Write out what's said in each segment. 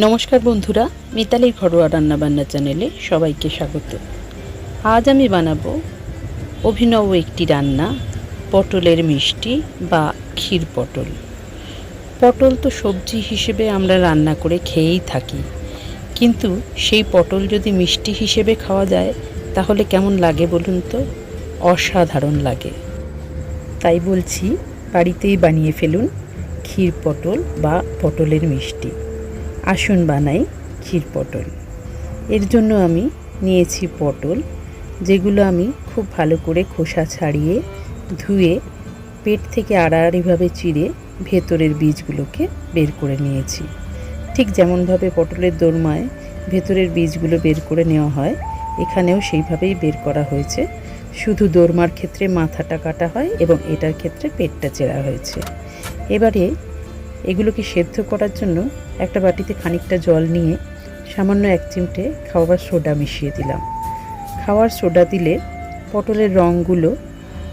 নমস্কার বন্ধুরা, মিতালির ঘরোয়া রান্নাবান্না চ্যানেলে সবাইকে স্বাগত। আজ আমি বানাবো অভিনব একটি রান্না, পটলের মিষ্টি বা ক্ষীর পটল। পটল তো সবজি হিসেবে আমরা রান্না করে খেয়েই থাকি, কিন্তু সেই পটল যদি মিষ্টি হিসেবে খাওয়া যায় তাহলে কেমন লাগে বলুন তো? অসাধারণ লাগে। তাই বলছি, বাড়িতেই বানিয়ে ফেলুন ক্ষীর পটল বা পটলের মিষ্টি। আসুন বানাই ক্ষীর পটল। এর জন্য আমি নিয়েছি পটল, যেগুলো আমি খুব ভালো করে খোসা ছাড়িয়ে ধুয়ে পেট থেকে আড়াআড়িভাবে চিড়ে ভেতরের বীজগুলোকে বের করে নিয়েছি। ঠিক যেমনভাবে পটলের দোরমায় ভেতরের বীজগুলো বের করে নেওয়া হয়, এখানেও সেইভাবেই বের করা হয়েছে। শুধু দোরমার ক্ষেত্রে মাথাটা কাটা হয় এবং এটার ক্ষেত্রে পেটটা চেরা হয়েছে। এবারে এগুলোকে সেদ্ধ করার জন্য একটা বাটিতে খানিকটা জল নিয়ে সামান্য 1 চিমটে খাওয়ার সোডা মিশিয়ে দিলাম। খাওয়ার সোডা দিলে পটলের রঙগুলো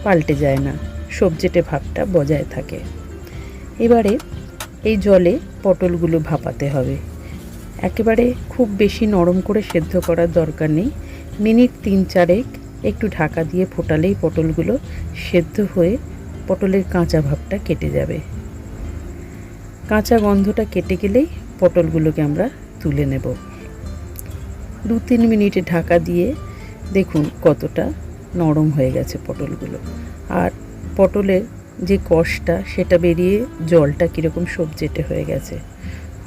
পাল্টে যায় না, সবজেটে ভাবটা বজায় থাকে। এবারে এই জলে পটলগুলো ভাপাতে হবে। একেবারে খুব বেশি নরম করে সেদ্ধ করার দরকার নেই। মিনিট 3-4 একটু ঢাকা দিয়ে ফোটালেই পটলগুলো সেদ্ধ হয়ে পটলের কাঁচা ভাবটা কেটে যাবে। কাঁচা গন্ধটা কেটে গেলেই পটলগুলোকে আমরা তুলে নেব। 2-3 মিনিটে ঢাকা দিয়ে দেখুন কতটা নরম হয়ে গেছে পটলগুলো। আর পটলের যে কষটা সেটা বেরিয়ে জলটা কীরকম সবজেটে হয়ে গেছে,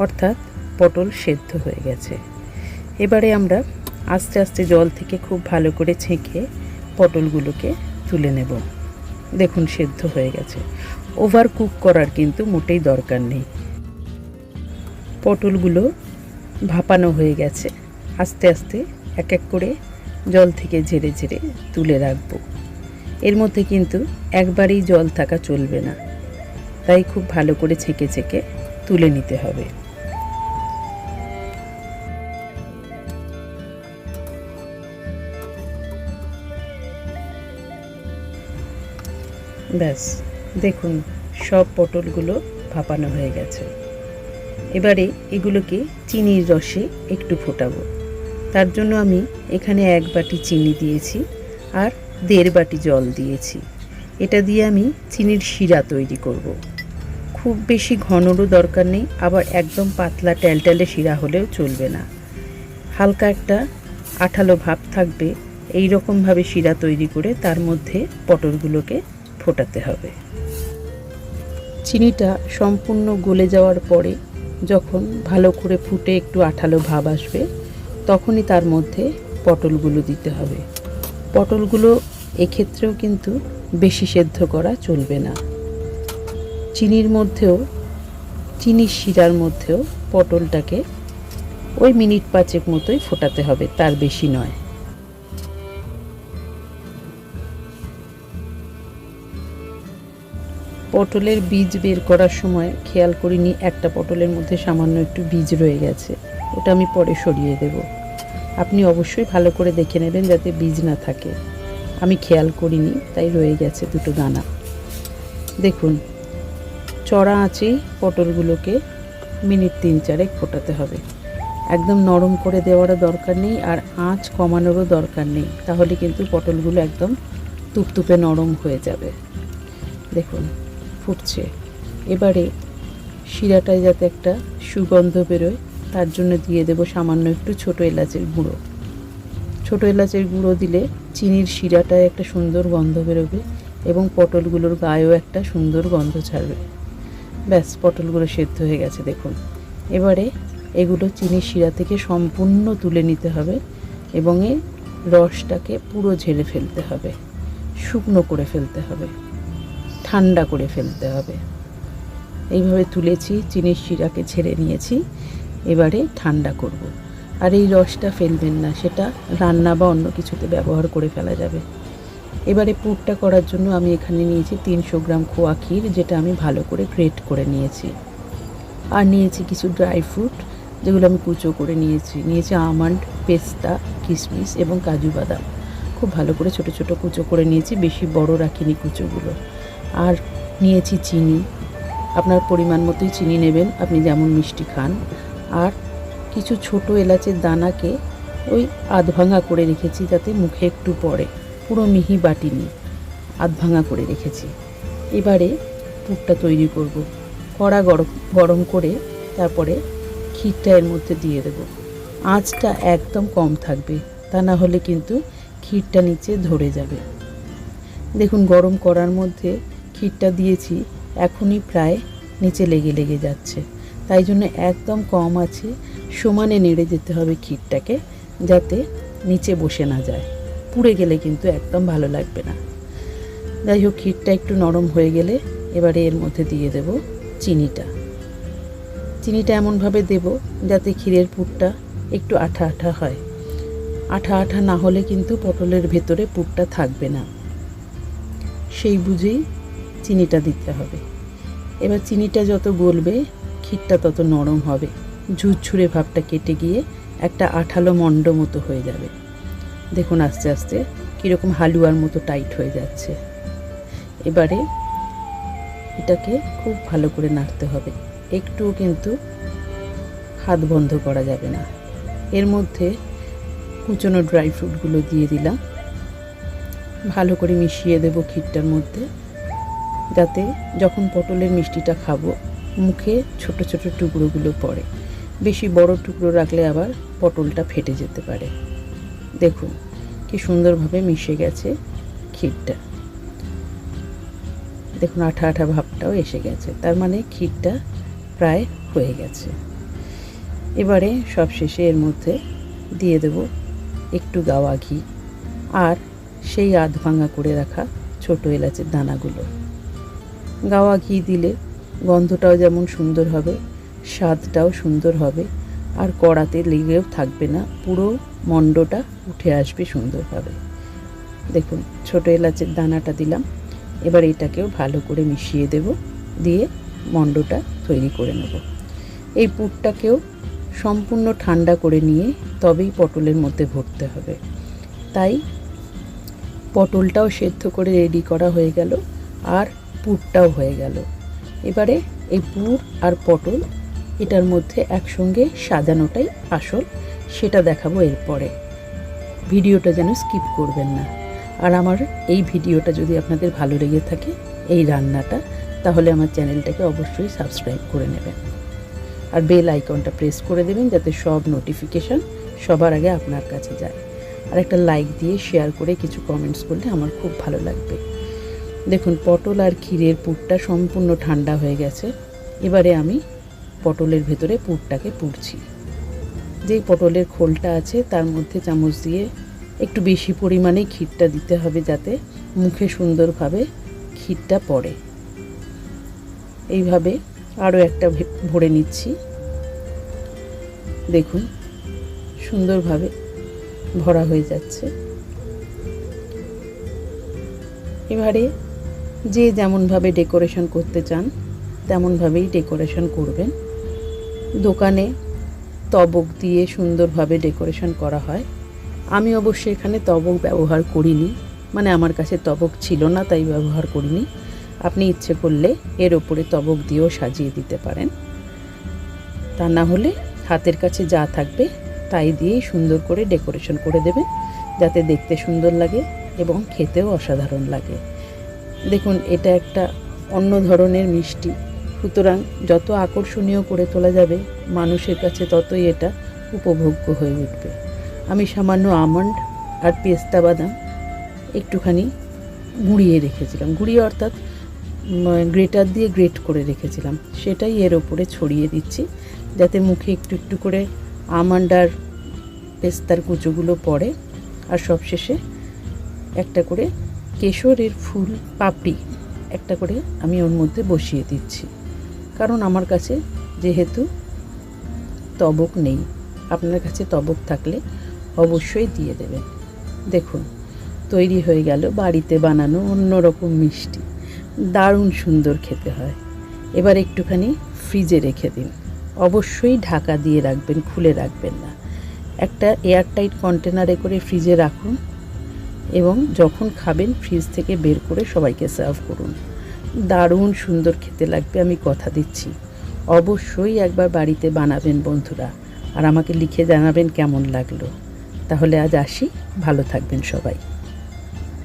অর্থাৎ পটল সেদ্ধ হয়ে গেছে। এবারে আমরা আস্তে আস্তে জল থেকে খুব ভালো করে ছেঁকে পটলগুলোকে তুলে নেব। দেখুন সেদ্ধ হয়ে গেছে। ওভার কুক করার কিন্তু মোটেই দরকার নেই। পটলগুলো ভাপানো হয়ে গেছে। আস্তে আস্তে এক এক করে জল থেকে ঝেড়ে ঝেড়ে তুলে রাখবো। এর মধ্যে কিন্তু একবারেই জল থাকা চলবে না, তাই খুব ভালো করে ছেঁকে ছেঁকে তুলে নিতে হবে। ব্যাস দেখুন সব পটলগুলো ভাপানো হয়ে গেছে। এবারে এগুলোকে চিনির রসে একটু ফোটাবো। তার জন্য আমি এখানে 1 বাটি চিনি দিয়েছি আর 1.5 বাটি জল দিয়েছি। এটা দিয়ে আমি চিনির শিরা তৈরি করব। খুব বেশি ঘনরও দরকার নেই, আবার একদম পাতলা ট্যালট্যালে শিরা হলেও চলবে না। হালকা একটা আঠালো ভাব থাকবে, এই রকমভাবে শিরা তৈরি করে তার মধ্যে পটলগুলোকে ফোটাতে হবে। চিনিটা সম্পূর্ণ গলে যাওয়ার পরে যখন ভালো করে ফুটে একটু আঠালো ভাব আসবে, তখনই তার মধ্যে পটলগুলো দিতে হবে। পটলগুলো এক্ষেত্রেও কিন্তু বেশি সেদ্ধ করা চলবে না। চিনির মধ্যেও, চিনির শিরার মধ্যেও পটলটাকে ওই মিনিট 5 মতোই ফোটাতে হবে, তার বেশি নয়। পটলের বীজ বের করার সময় খেয়াল করিনি একটা পটলের মধ্যে সামান্য একটু বীজ রয়ে গেছে, ওটা আমি পরে সরিয়ে দেব। আপনি অবশ্যই ভালো করে দেখে নেবেন যাতে বীজ না থাকে। আমি খেয়াল করিনি, তাই রয়ে গেছে 2টো দানা। দেখুন চড়া আঁচেই পটলগুলোকে মিনিট 3-4 ফোটাতে হবে। একদম নরম করে দেওয়ারও দরকার নেই, আর আঁচ কমানোরও দরকার নেই, তাহলে কিন্তু পটলগুলো একদম তুপতুপে নরম হয়ে যাবে। দেখুন ফুটছে। এবারে শিরাটায় যাতে একটা সুগন্ধ বেরোয় তার জন্য দিয়ে দেব সামান্য একটু ছোটো এলাচের গুঁড়ো। ছোটো এলাচের গুঁড়ো দিলে চিনির শিরাটায় একটা সুন্দর গন্ধ বেরোবে এবং পটলগুলোর গায়েও একটা সুন্দর গন্ধ ছাড়বে। ব্যাস পটলগুলো সেদ্ধ হয়ে গেছে দেখুন। এবারে এগুলো চিনির শিরা থেকে সম্পূর্ণ তুলে নিতে হবে এবং এর রসটাকে পুরো ঝেড়ে ফেলতে হবে, শুকনো করে ফেলতে হবে, ঠান্ডা করে ফেলতে হবে। এইভাবে তুলেছি, চিনির শিরাকে ছেড়ে নিয়েছি। এবারে ঠান্ডা করব। আর এই রসটা ফেলবেন না, সেটা রান্না বা অন্য কিছুতে ব্যবহার করে ফেলা যাবে। এবারে পুরটা করার জন্য আমি এখানে নিয়েছি 300 গ্রাম খোয়া ক্ষীর, যেটা আমি ভালো করে গ্রেট করে নিয়েছি। আর নিয়েছি কিছু ড্রাই ফ্রুট, যেগুলো আমি কুচো করে নিয়েছি আমন্ড, পেস্তা, কিশমিশ এবং কাজু বাদাম। খুব ভালো করে ছোট ছোট কুচো করে নিয়েছি, বেশি বড় রাখিনি কুচোগুলো। আর নিয়েছি চিনি, আপনার পরিমাণ মতোই চিনি নেবেন, আপনি যেমন মিষ্টি খান। আর কিছু ছোট এলাচের দানাকে ওই আধ ভাঙা করে রেখেছি যাতে মুখে একটু পড়ে, পুরো মিহি বাটিনি, আধ ভাঙা করে রেখেছি। এবারে পুরটা তৈরি করব। কড়া গরম করে তারপরে ক্ষীরটা এর মধ্যে দিয়ে দেব। আঁচটা একদম কম থাকবে, তা না হলে কিন্তু ক্ষীরটা নিচে ধরে যাবে। দেখুন গরম কড়ার মধ্যে ক্ষীরটা দিয়েছি, এখনই প্রায় নিচে লেগে লেগে যাচ্ছে। তাই জন্য একদম কম আছে সমানে নেড়ে যেতে হবে ক্ষীরটাকে, যাতে নিচে বসে না যায়। পুড়ে গেলে কিন্তু একদম ভালো লাগবে না। যাই হোক, ক্ষীরটা একটু নরম হয়ে গেলে এবারে এর মধ্যে দিয়ে দেব চিনিটা। চিনিটা এমনভাবে দেব যাতে ক্ষীরের পুরটা একটু আঠা আঠা হয়। আঠা আঠা না হলে কিন্তু পটলের ভেতরে পুরটা থাকবে না, সেই বুঝেই চিনিটা দিতে হবে। এবার চিনিটা যত গলবে ক্ষীরটা তত নরম হবে, ঝুরঝুরে ভাবটা কেটে গিয়ে একটা আঠালো মণ্ড মতো হয়ে যাবে। দেখুন আস্তে আস্তে কীরকম হালুয়ার মতো টাইট হয়ে যাচ্ছে। এবারে এটাকে খুব ভালো করে নাড়তে হবে, একটুও কিন্তু হাত বন্ধ করা যাবে না। এর মধ্যে কুচনো ড্রাই ফ্রুটগুলো দিয়ে দিলাম, ভালো করে মিশিয়ে দেব ক্ষীরটার মধ্যে, যাতে যখন পটলের মিষ্টিটা খাবো মুখে ছোট ছোট টুকরোগুলো পড়ে। বেশি বড় টুকরো রাখলে আবার পটলটা ফেটে যেতে পারে। দেখুন কি সুন্দরভাবে মিশে গেছে ক্ষীরটা। দেখুন আঠা আঠা ভাবটাও এসে গেছে, তার মানে ক্ষীরটা প্রায় হয়ে গেছে। এবারে সব শেষে এর মধ্যে দিয়ে দেব একটু গাওয়া ঘি আর সেই আধ ভাঙা করে রাখা ছোট এলাচের দানাগুলো। গাওয়া ঘি দিলে গন্ধটাও যেমন সুন্দর হবে, স্বাদটাও সুন্দর হবে, আর কড়াতে লেগেও থাকবে না, পুরো মণ্ডটা উঠে আসবে সুন্দরভাবে। দেখুন ছোট এলাচের দানাটা দিলাম, এবার এটাকেও ভালো করে মিশিয়ে দেব, দিয়ে মণ্ডটা তৈরি করে নেব। এই পুরটাকেও সম্পূর্ণ ঠান্ডা করে নিয়ে তবেই পটলের মধ্যে ভরতে হবে। তাই পটলটাও সেদ্ধ করে রেডি করা হয়ে গেল আর পুরটাও হয়ে গেল। এবারে এই পুর আর পটল এটার মধ্যে একসঙ্গে সাজানোটাই আসল, সেটা দেখাবো এরপরে। ভিডিওটা যেন স্কিপ করবেন না। আর আমার এই ভিডিওটা যদি আপনাদের ভালো লেগে থাকে, এই রান্নাটা, তাহলে আমার চ্যানেলটাকে অবশ্যই সাবস্ক্রাইব করে নেবেন আর বেল আইকনটা প্রেস করে দেবেন, যাতে সব নোটিফিকেশান সবার আগে আপনার কাছে যায়। আর একটা লাইক দিয়ে শেয়ার করে কিছু কমেন্টস করলে আমার খুব ভালো লাগবে। দেখুন পটল আর ক্ষীরের পুরটা সম্পূর্ণ ঠান্ডা হয়ে গেছে। এবারে আমি পটলের ভেতরে পুরটাকে পুরছি। যেই পটলের খোলটা আছে তার মধ্যে চামচ দিয়ে একটু বেশি পরিমাণে ক্ষীরটা দিতে হবে, যাতে মুখে সুন্দরভাবে ক্ষীরটা পড়ে। এইভাবে আরও একটা ভরে নিচ্ছি। দেখুন সুন্দরভাবে ভরা হয়ে যাচ্ছে। এবারে যে যেমনভাবে ডেকোরেশন করতে চান তেমনভাবেই ডেকোরেশন করবেন। দোকানে তবক দিয়ে সুন্দরভাবে ডেকোরেশন করা হয়। আমি অবশ্য এখানে তবক ব্যবহার করিনি, মানে আমার কাছে তবক ছিল না তাই ব্যবহার করিনি। আপনি ইচ্ছে করলে এর ওপরে তবক দিয়েও সাজিয়ে দিতে পারেন, তা না হলে হাতের কাছে যা থাকবে তাই দিয়েই সুন্দর করে ডেকোরেশন করে দেবেন, যাতে দেখতে সুন্দর লাগে এবং খেতেও অসাধারণ লাগে। দেখুন এটা একটা অন্য ধরনের মিষ্টি, সুতরাং যত আকর্ষণীয় করে তোলা যাবে মানুষের কাছে ততই এটা উপভোগ্য হয়ে উঠবে। আমি সামান্য আমন্ড আর পেস্তা বাদাম একটুখানি গুঁড়িয়ে রেখেছিলাম, গুঁড়িয়ে অর্থাৎ গ্রেটার দিয়ে গ্রেট করে রেখেছিলাম, সেটাই এর ওপরে ছড়িয়ে দিচ্ছি, যাতে মুখে একটু একটু করে আমন্ড আর পেস্তার কুচোগুলো পড়ে। আর সবশেষে একটা করে কেশরের ফুল পাপড়ি একটা করে আমি ওর মধ্যে বসিয়ে দিচ্ছি, কারণ আমার কাছে যেহেতু তবক নেই। আপনার কাছে তবক থাকলে অবশ্যই দিয়ে দেবেন। দেখুন তৈরি হয়ে গেল বাড়িতে বানানো অন্যরকম মিষ্টি, দারুণ সুন্দর খেতে হয়। এবার একটুখানি ফ্রিজে রেখে দিন, অবশ্যই ঢাকা দিয়ে রাখবেন, খুলে রাখবেন না। একটা এয়ারটাইট কন্টেনারে করে ফ্রিজে রাখুন এবং যখন খাবেন ফ্রিজ থেকে বের করে সবাইকে সার্ভ করুন। দারুণ সুন্দর খেতে লাগবে, আমি কথা দিচ্ছি। অবশ্যই একবার বাড়িতে বানাবেন বন্ধুরা, আর আমাকে লিখে জানাবেন কেমন লাগলো। তাহলে আজ আসি, ভালো থাকবেন সবাই।